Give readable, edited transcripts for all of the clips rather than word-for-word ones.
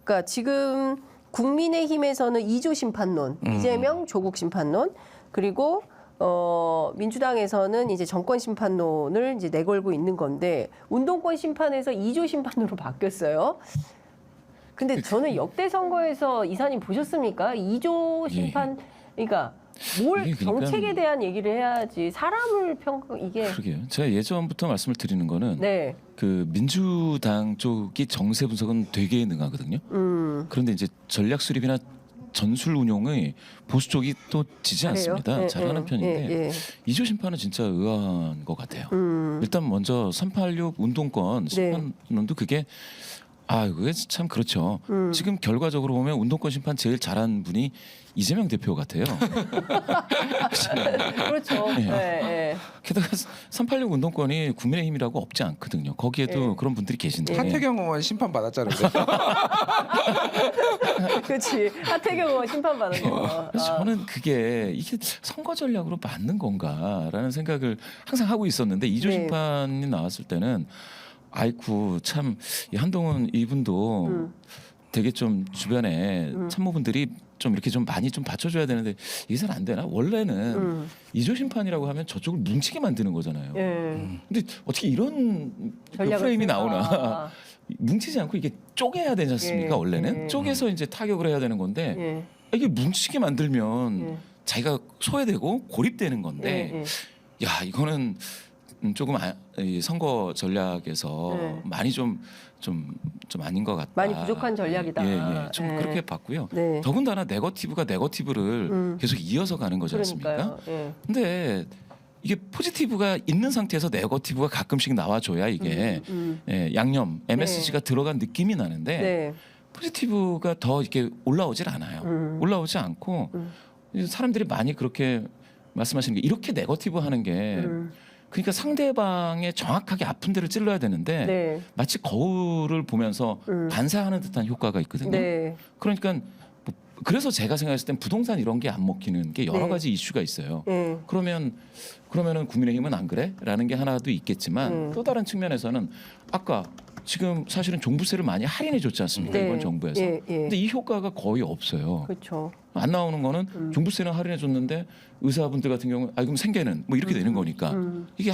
그러니까 지금 국민의힘에서는 2조 심판론, 이재명 조국 심판론, 그리고 민주당에서는 이제 정권 심판론을 이제 내걸고 있는 건데 운동권 심판에서 2조 심판으로 바뀌었어요. 근데 저는 역대 선거에서 이사님 보셨습니까? 2조 심판, 그러니까 뭘 정책에 대한 얘기를 해야지 사람을 평가 이게. 그러게요. 제가 예전부터 말씀을 드리는 거는 네. 그 민주당 쪽이 정세 분석은 되게 능하거든요. 그런데 이제 전략 수립이나 전술 운용의 보수 쪽이 또 지지 않습니다. 예, 잘하는 편인데 예. 이조 심판은 진짜 의아한 것 같아요. 일단 먼저 386 운동권 심판론도 그게 그게 참 그렇죠. 지금 결과적으로 보면 운동권 심판 제일 잘한 분이 이재명 대표 같아요. 그렇죠. 네. 네. 게다가 386 운동권이 국민의힘이라고 없지 않거든요. 거기에도 그런 분들이 계신데. 하태경 의원 심판 받았잖아요. 그렇지. 하태경 의원 심판 받은 거. 그래서 저는 이게 선거 전략으로 맞는 건가라는 생각을 항상 하고 있었는데 이조 심판이 나왔을 때는 아이쿠 참 이 한동훈 이분도 되게 좀 주변에 참모분들이 좀 이렇게 좀 많이 좀 받쳐줘야 되는데 이게 잘 안 되나? 원래는 이조 심판이라고 하면 저쪽을 뭉치게 만드는 거잖아요. 근데 어떻게 이런 프레임이 나오나? 뭉치지 않고 이게 쪼개야 되지 않습니까? 원래는 쪼개서 이제 타격을 해야 되는 건데 이게 뭉치게 만들면 자기가 소외되고 고립되는 건데 야 이거는 조금 이 선거 전략에서 많이 좀 아닌 것 같다. 많이 부족한 전략이다. 좀 그렇게 봤고요. 네. 더군다나 네거티브가 네거티브를 계속 이어서 가는 거지 않습니까? 근데 이게 포지티브가 있는 상태에서 네거티브가 가끔씩 나와줘야 이게 양념 MSG가 들어간 느낌이 나는데 포지티브가 더 이렇게 올라오질 않아요. 올라오지 않고 사람들이 많이 그렇게 말씀하시는 게 이렇게 네거티브 하는 게 그러니까 상대방의 정확하게 아픈 데를 찔러야 되는데 마치 거울을 보면서 반사하는 듯한 효과가 있거든요. 그러니까 그래서 제가 생각했을 땐 부동산 이런 게 안 먹히는 게 여러 가지 이슈가 있어요. 그러면은 국민의힘은 안 그래?라는 게 하나도 있겠지만 또 다른 측면에서는 아까 지금 사실은 종부세를 많이 할인해 줬지 않습니까? 이번 정부에서. 근데 이 효과가 거의 없어요. 그렇죠. 안 나오는 거는 종부세는 할인해 줬는데 의사분들 같은 경우는 그럼 생계는 뭐 이렇게 되는 거니까 이게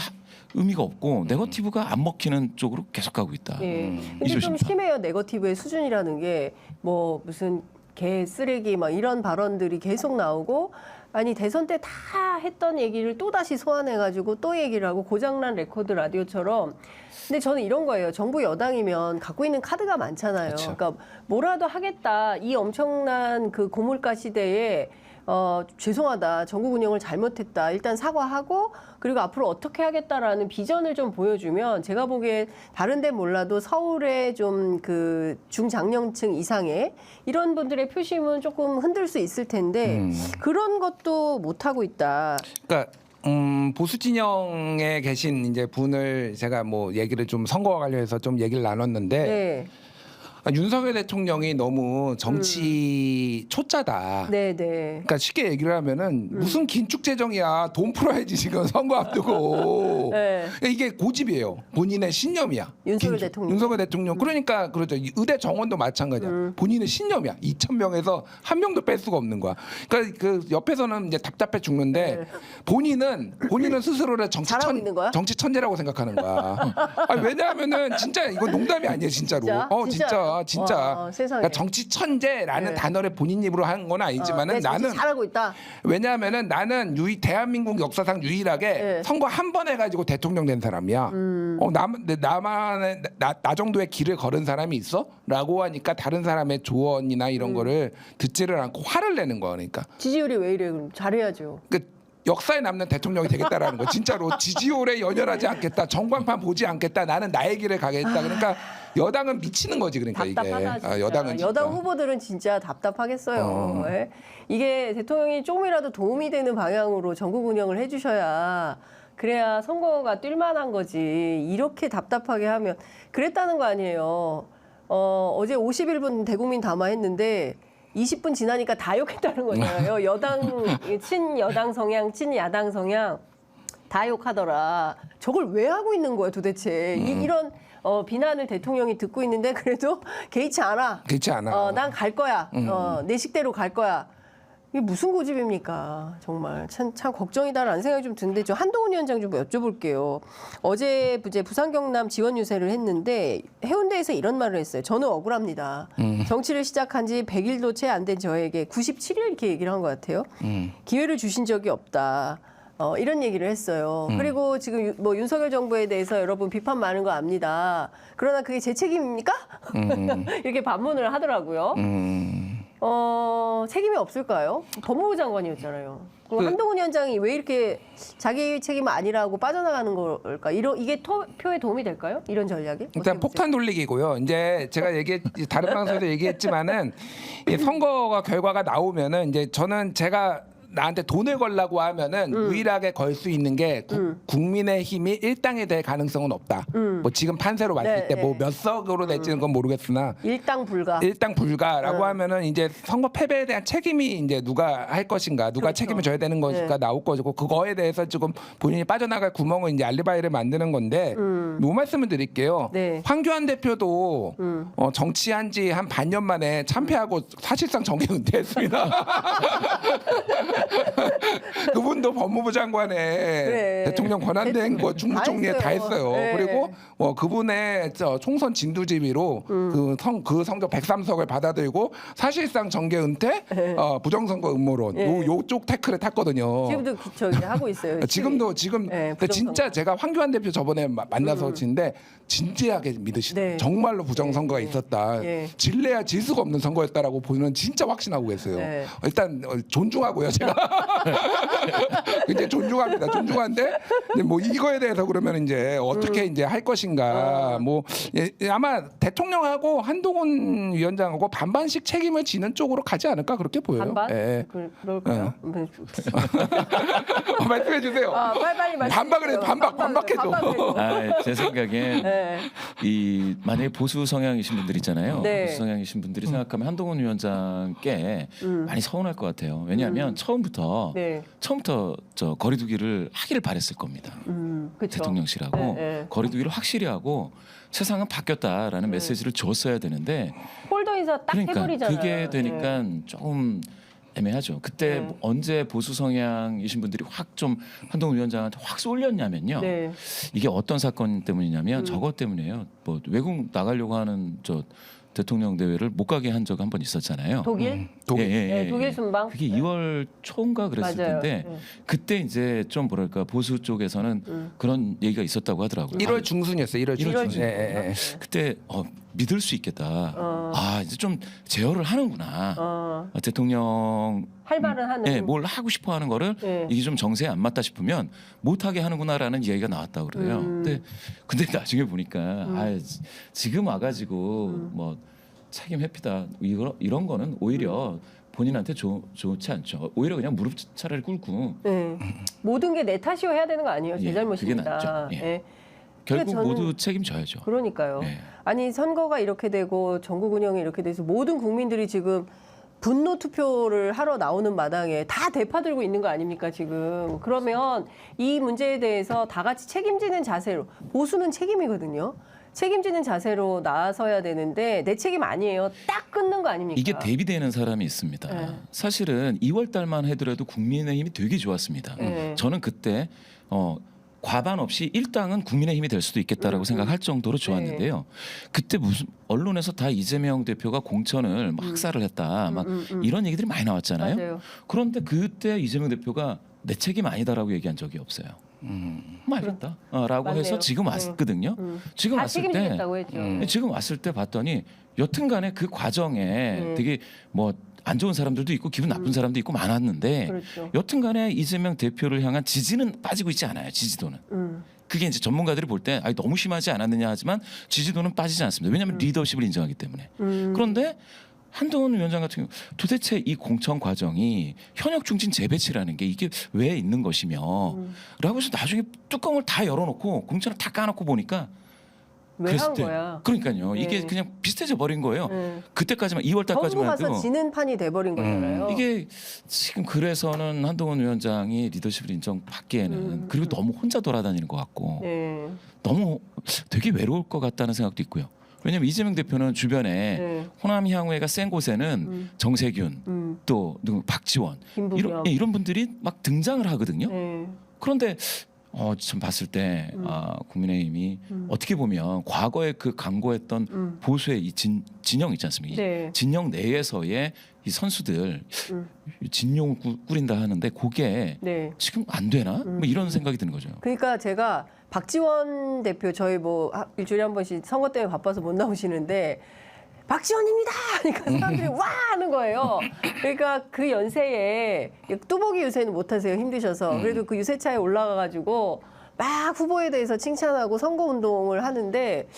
의미가 없고 네거티브가 안 먹히는 쪽으로 계속 가고 있다. 근데 좀 심해요. 네거티브의 수준이라는 게 뭐 무슨 개 쓰레기 막 이런 발언들이 계속 나오고 아니 대선 때 다 했던 얘기를 또 다시 소환해가지고 또 얘기를 하고 고장난 레코드 라디오처럼. 근데 저는 이런 거예요. 정부 여당이면 갖고 있는 카드가 많잖아요. 그쵸. 그러니까 뭐라도 하겠다. 이 엄청난 그 고물가 시대에 죄송하다. 전국 운영을 잘못했다. 일단 사과하고 그리고 앞으로 어떻게 하겠다라는 비전을 좀 보여주면 제가 보기에 다른 데 몰라도 서울의 좀 그 중장년층 이상의 이런 분들의 표심은 조금 흔들 수 있을 텐데 그런 것도 못 하고 있다. 그러니까 보수 진영에 계신 이제 분을 제가 뭐 얘기를 좀 선거와 관련해서 좀 얘기를 나눴는데 윤석열 대통령이 너무 정치 초짜다. 그러니까 쉽게 얘기를 하면은 무슨 긴축 재정이야. 돈 풀어야지 지금 선거 앞두고. 이게 고집이에요. 본인의 신념이야. 윤석열 대통령. 윤석열 대통령. 그러니까 그렇죠. 의대 정원도 마찬가지야. 본인의 신념이야. 2,000명에서 한 명도 뺄 수가 없는 거야. 그러니까 그 옆에서는 이제 답답해 죽는데 본인은 스스로를 잘하고 있는 거야? 정치 천재라고 생각하는 거야. 왜냐하면은 진짜 이거 농담이 아니에요, 진짜로. 진짜. 세상에. 그러니까 정치 천재라는 단어를 본인 입으로 한 건 아니지만은 나는 잘하고 있다. 왜냐하면은 나는 대한민국 역사상 유일하게 선거 한 번 해가지고 대통령 된 사람이야. 나만의 나 정도의 길을 걸은 사람이 있어?라고 하니까 다른 사람의 조언이나 이런 거를 듣지를 않고 화를 내는 거야, 그러니까. 지지율이 왜 이래? 그럼 잘해야죠. 역사에 남는 대통령이 되겠다라는 거. 진짜로 지지율에 연연하지 않겠다. 정광판 보지 않겠다. 나는 나의 길을 가겠다. 그러니까 여당은 미치는 거지. 그러니까 답답하다, 이게 여당은 진짜. 여당 후보들은 진짜 답답하겠어요. 이게 대통령이 조금이라도 도움이 되는 방향으로 전국 운영을 해주셔야 그래야 선거가 뛸만한 거지. 이렇게 답답하게 하면 그랬다는 거 아니에요. 어제 51분 대국민 담화했는데 20분 지나니까 다 욕했다는 거잖아요. 여당 친여당 성향, 친야당 성향 다 욕하더라. 저걸 왜 하고 있는 거야 도대체. 이런 비난을 대통령이 듣고 있는데 그래도 개의치 않아. 그렇지 않아. 난 갈 거야. 내 식대로 갈 거야. 이게 무슨 고집입니까? 정말 참 걱정이다라는 생각이 좀 드는데 저 한동훈 위원장 좀 여쭤볼게요. 어제 부산 경남 지원 유세를 했는데 해운대에서 이런 말을 했어요. 저는 억울합니다. 정치를 시작한 지 100일도 채 안 된 저에게 97일 이렇게 얘기를 한 것 같아요. 기회를 주신 적이 없다. 이런 얘기를 했어요. 그리고 지금 뭐 윤석열 정부에 대해서 여러분 비판 많은 거 압니다. 그러나 그게 제 책임입니까? 이렇게 반문을 하더라고요. 책임이 없을까요? 법무부 장관이었잖아요. 그럼 한동훈 위원장이 왜 이렇게 자기 책임 아니라고 빠져나가는 걸까? 이게 표에 도움이 될까요? 이런 전략이? 일단 폭탄 돌리기고요. 이제 제가 다른 방송에서 얘기했지만은 이 선거가 결과가 나오면은 이제 저는 제가 나한테 돈을 걸라고 하면은 유일하게 걸 수 있는 게 국민의힘이 일당이 될 가능성은 없다. 뭐 지금 판세로 봤을 때 뭐 몇 석으로 될지는 건 모르겠으나 일당 불가. 일당 불가라고 하면은 이제 선거 패배에 대한 책임이 이제 누가 할 것인가, 누가 그렇죠. 책임을 져야 되는 것인가 나올 것이고 그거에 대해서 지금 본인이 빠져나갈 구멍을 이제 알리바이를 만드는 건데 요 말씀을 드릴게요. 네. 황교안 대표도 정치한 지 한 반년 만에 참패하고 사실상 정계 은퇴했습니다. 그분도 법무부 장관에 그래. 대통령 권한대행 거 중무총리에 다 했어요. 네. 그리고 그분의 총선 진두지휘로 그 성적 103석을 받아들고 사실상 정계 은퇴, 부정선거 음모론 요쪽 태클에 탔거든요. 지금도 저기 하고 있어요. 지금 네, 근데 진짜 제가 황교안 대표 저번에 만나서 진데 진지하게 믿으시다. 네. 정말로 부정선거가 있었다. 네. 질래야 질 수가 없는 선거였다라고 보는 진짜 확신하고 계세요. 네. 일단 존중하고요, 제가. 굉장히 존중합니다. 존중한데 이제 뭐 이거에 대해서 그러면 이제 어떻게 이제 할 것인가. 뭐 아마 대통령하고 한동훈 위원장하고 반반씩 책임을 지는 쪽으로 가지 않을까 그렇게 보여요. 반반? 예. 그럴까요? 말씀해 주세요. 빨리 말씀해 반박을 해, 주세요. 반박해줘. 제 생각엔 네. 이 만약에 보수 성향이신 분들 있잖아요. 네. 보수 성향이신 분들이 생각하면 한동훈 위원장께 많이 서운할 것 같아요. 왜냐하면 처음부터 저 거리두기를 하기를 바랬을 겁니다. 그쵸. 대통령실하고 네. 거리두기를 확실히 하고 세상은 바뀌었다라는 메시지를 줬어야 되는데 폴더 인사 딱 그러니까 해버리잖아요. 그게 되니까 조금 애매하죠. 그때 언제 보수 성향이신 분들이 확 좀 한동훈 위원장한테 확 쏠렸냐면요. 네. 이게 어떤 사건 때문이냐면 저것 때문에요. 뭐 외국 나가려고 하는 저 대통령 대회를 못 가게 한 적 한 번 있었잖아요. 독일? 독일. 네, 독일 순방? 그게 2월 초인가 그랬을 맞아요. 텐데 그때 이제 좀 뭐랄까 보수 쪽에서는 그런 얘기가 있었다고 하더라고요. 1월 중순이었어요. 1월 중순. 중순. 그때 믿을 수 있겠다. 이제 좀 제어를 하는구나. 대통령 할 말은 하는. 뭘 하고 싶어 하는 거를 네. 이게 좀 정세에 안 맞다 싶으면 못 하게 하는구나라는 이야기가 나왔다고 그래요. 근데 나중에 보니까 지금 와가지고 뭐 책임 회피다 이런 거는 오히려 본인한테 좋지 않죠. 오히려 그냥 무릎 차라리 꿇고 모든 게 내 탓이어 해야 되는 거 아니에요. 제 그게 잘못입니다. 낫죠. 예. 결국 저는- 모두 책임져야죠. 그러니까요. 네. 아니 선거가 이렇게 되고 전국 운영이 이렇게 돼서 모든 국민들이 지금 분노 투표를 하러 나오는 마당에 다 대파들고 있는 거 아닙니까 지금. 그러면 이 문제에 대해서 다 같이 책임지는 자세로, 보수는 책임이거든요. 책임지는 자세로 나서야 되는데 내 책임 아니에요. 딱 끊는 거 아닙니까? 이게 대비되는 사람이 있습니다. 네. 사실은 2월 달만 해더라도 국민의힘이 되게 좋았습니다. 네. 저는 그때 과반 없이 일당은 국민의힘이 될 수도 있겠다라고 생각할 정도로 좋았는데요. 그때 무슨 언론에서 다 이재명 대표가 공천을 막 학살을 했다, 막 이런 얘기들이 많이 나왔잖아요. 맞아요. 그런데 그때 이재명 대표가 내 책임 아니다라고 얘기한 적이 없어요. 알겠다라고 맞네요. 해서 지금 왔거든요. 지금 다 왔을 때 책임지겠다고 했죠. 지금 왔을 때 봤더니 여튼간에 그 과정에 되게 뭐 안 좋은 사람들도 있고 기분 나쁜 사람도 있고 많았는데 그렇죠. 여튼간에 이재명 대표를 향한 지지는 빠지고 있지 않아요. 지지도는. 그게 이제 전문가들이 볼 때 너무 심하지 않았느냐 하지만 지지도는 빠지지 않습니다. 왜냐하면 리더십을 인정하기 때문에. 그런데 한동훈 위원장 같은 경우 도대체 이 공천 과정이 현역 중진 재배치라는 게 이게 왜 있는 것이며 라고 해서 나중에 뚜껑을 다 열어놓고 공천을 다 까놓고 보니까 왜 한 거야? 그러니까요. 네. 이게 그냥 비슷해져 버린 거예요. 네. 그때까지만 2월 정부 달까지만 가서 해도 지는 판이 돼버린 거잖아요. 이게 지금 그래서는 한동훈 위원장이 리더십을 인정받기에는 그리고 너무 혼자 돌아다니는 것 같고 네. 너무 되게 외로울 것 같다는 생각도 있고요. 왜냐하면 이재명 대표는 주변에 네. 호남 향후회가 센 곳에는 정세균 또 누구 박지원 김부겸. 이런 분들이 막 등장을 하거든요. 네. 그런데 좀 봤을 때 국민의힘이 어떻게 보면 과거에 그 강구했던 보수의 이 진영 있지 않습니까? 네. 진영 내에서의 이 선수들 진용을 꾸린다 하는데 그게 네. 지금 안 되나? 뭐 이런 생각이 드는 거죠. 그러니까 제가 박지원 대표 저희 뭐 일주일에 한 번씩 선거 때문에 바빠서 못 나오시는데 박지원입니다 하니까 사람들이 와 하는 거예요. 그러니까 그 연세에 뚜벅이 유세는 못 하세요. 힘드셔서. 그래도 그 유세차에 올라가가지고 막 후보에 대해서 칭찬하고 선거운동을 하는데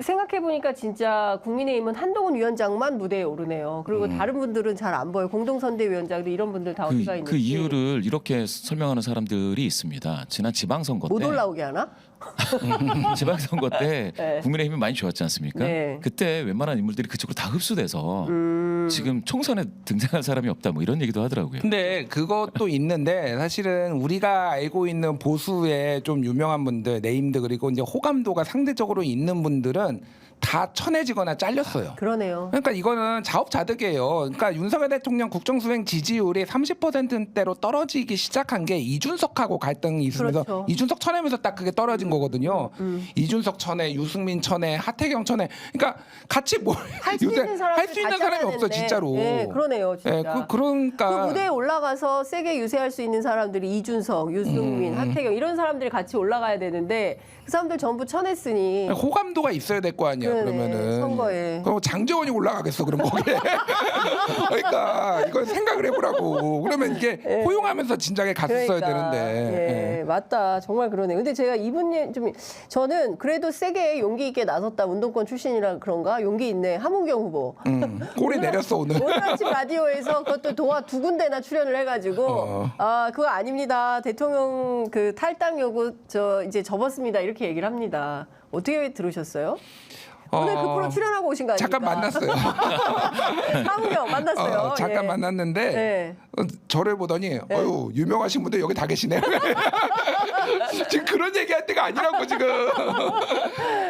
생각해보니까 진짜 국민의힘은 한동훈 위원장만 무대에 오르네요. 그리고 다른 분들은 잘 안 보여요. 공동선대위원장도 이런 분들 다 어디가 있는지. 그 이유를 이렇게 설명하는 사람들이 있습니다. 지난 지방선거 때 못 올라오게 하나? 지방선거 때 네. 국민의힘이 많이 좋았지 않습니까? 네. 그때 웬만한 인물들이 그쪽으로 다 흡수돼서 지금 총선에 등장할 사람이 없다 뭐 이런 얘기도 하더라고요. 근데 그것도 있는데 사실은 우리가 알고 있는 보수의 좀 유명한 분들, 네임들 그리고 이제 호감도가 상대적으로 있는 분들은 다 천해지거나 잘렸어요. 그러네요. 그러니까 이거는 자업자득이에요. 그러니까 윤석열 대통령 국정수행 지지율이 30%대로 떨어지기 시작한 게 이준석하고 갈등이 있으면서 그렇죠. 이준석 쳐내면서 딱 그게 떨어진 거거든요. 이준석 쳐내, 유승민 쳐내, 하태경 쳐내. 그러니까 같이 뭘 할 수 있는 사람이 할수 있는 사람이 없어 진짜로. 네, 그러네요, 진짜. 예, 그러니까 그 무대에 올라가서 세게 유세할 수 있는 사람들이 이준석, 유승민, 하태경 이런 사람들이 같이 올라가야 되는데 그 사람들 전부 쳐냈으니 호감도가 있어야 될 거 아니야. 그러네, 그러면은 선거에. 그럼 장재원이 올라가겠어 그럼 거기에. 그러니까 이걸 생각을 해보라고. 그러면 이게 포용하면서 진작에 갔었어야 되는데. 예, 맞다. 정말 그러네. 근데 제가 이분님 좀 저는 그래도 세게 용기 있게 나섰다. 운동권 출신이라 그런가? 용기 있네. 함은경 후보. 꼬리 내렸어 오늘. 오늘 아침 라디오에서 그것도 두 군데나 출연을 해가지고 그거 아닙니다. 대통령 그 탈당 요구 이제 접었습니다. 이렇게 얘기를 합니다. 어떻게 들으셨어요? 오늘 그 프로 출연하고 오신 거 아닙니까? 잠깐 만났어요. 함은경 만났어요. 잠깐 예. 만났는데 예. 저를 보더니 어유 유명하신 분들 여기 다 계시네. 지금 그런 얘기할 때가 아니라고 지금.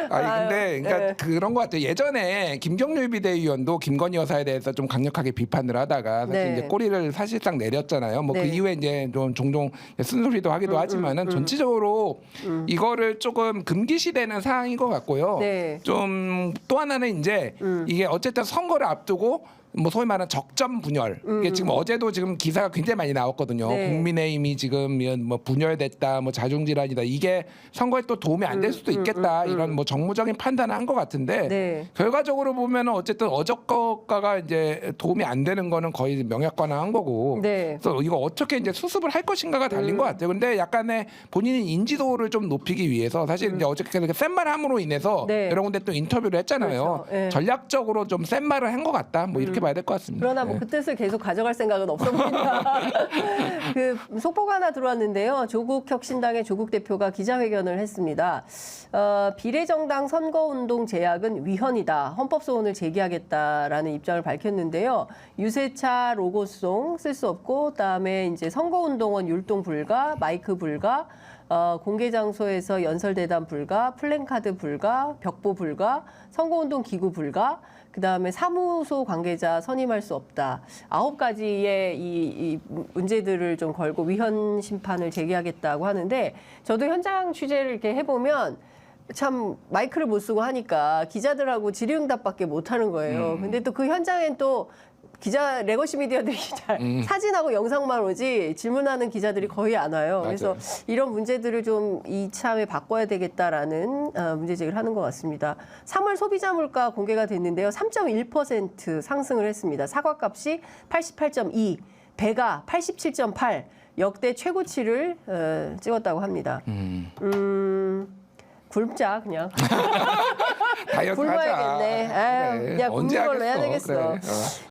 아니 근데 그러니까 예. 그런 것 같아요. 예전에 김경률 비대위원도 김건희 여사에 대해서 좀 강력하게 비판을 하다가 사실 네. 이제 꼬리를 사실상 내렸잖아요. 뭐 그 네. 이후에 이제 좀 종종 쓴소리도 하기도 하지만은 전체적으로 이거를 조금 금기시되는 사항인 것 같고요. 네. 좀 또 하나는 이제 이게 어쨌든 선거를 앞두고 뭐 소위 말하는 적점 분열. 이게 지금 어제도 지금 기사가 굉장히 많이 나왔거든요. 네. 국민의힘이 지금 뭐 분열됐다, 뭐 자중질환이다. 이게 선거에 또 도움이 안 될 수도 있겠다. 이런 뭐 정무적인 판단을 한 것 같은데 네. 결과적으로 보면은 어쨌든 어저께가 이제 도움이 안 되는 거는 거의 명약관화한 거고. 네. 그래서 이거 어떻게 이제 수습을 할 것인가가 달린 것 같아요. 근데 약간의 본인의 인지도를 좀 높이기 위해서 사실 이제 어저께 그렇게 센 말함으로 인해서 네. 여러 군데 또 인터뷰를 했잖아요. 그렇죠. 네. 전략적으로 좀 센 말을 한 것 같다. 뭐 이렇게 봐야 될 것 같습니다. 그러나 뭐 네. 그 뜻을 계속 가져갈 생각은 없어 보인다. 그 속보가 하나 들어왔는데요. 조국 혁신당의 조국 대표가 기자회견을 했습니다. 비례정당 선거운동 제약은 위헌이다. 헌법소원을 제기하겠다라는 입장을 밝혔는데요. 유세차 로고송 쓸 수 없고, 그다음에 이제 선거운동원 율동 불가, 마이크 불가. 공개 장소에서 연설대담 불가, 플랜카드 불가, 벽보 불가, 선거운동 기구 불가, 그다음에 사무소 관계자 선임할 수 없다. 9가지의 이 문제들을 좀 걸고 위헌 심판을 제기하겠다고 하는데 저도 현장 취재를 이렇게 해보면 참 마이크를 못 쓰고 하니까 기자들하고 질의응답밖에 못 하는 거예요. 근데 또 그 현장엔 또 기자 레거시 미디어들이 잘 사진하고 영상만 오지 질문하는 기자들이 거의 안 와요. 그래서 이런 문제들을 좀 이참에 바꿔야 되겠다라는 문제 제기를 하는 것 같습니다. 3월 소비자 물가 공개가 됐는데요. 3.1% 상승을 했습니다. 사과값이 88.2, 배가 87.8, 역대 최고치를 찍었다고 합니다. 굶자 그냥. 다이어트 굶어야겠네. 하자. 그냥 굶는 걸로 해야 되겠어. 그래.